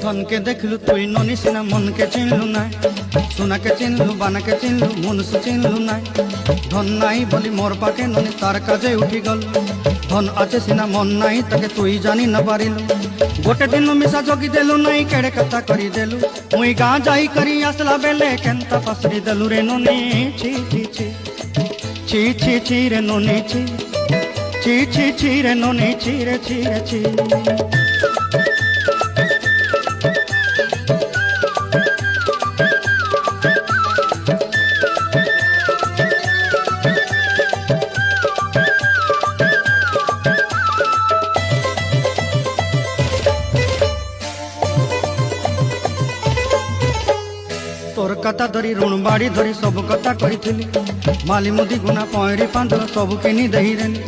ধনকে দেখলু তুই ননি সিনা মনকে চিনলু নাই, সোনাকে চিনলু বানাকে চিনলু মনুষ্য চিনলু নাই। ধন নাই বলি মোর পাকে ননি তার কাজে উঠি গল, ধন আছে সিনা মন নাই তাকে তুই জানি না পারিলু। গোটে দিন মিশা জগি দেলু নাই কেড়ে কথা করি দেলু, মুই গাঁ যাই করি আসলা বেলে কেনতা পাসরি দেলু রে ননি। ছি ছি ছি ছি ছি ছি রে ননি ছি ছি ছি ছি রে ননি ছি রে ছি রে ছি। তোর কথা ধরি ঋণ বাড়ি ধরি সব কথা কইছিলি, মালি মুদি গুনা পয়রি পাঁদর সব কিনি দেহি রেনি।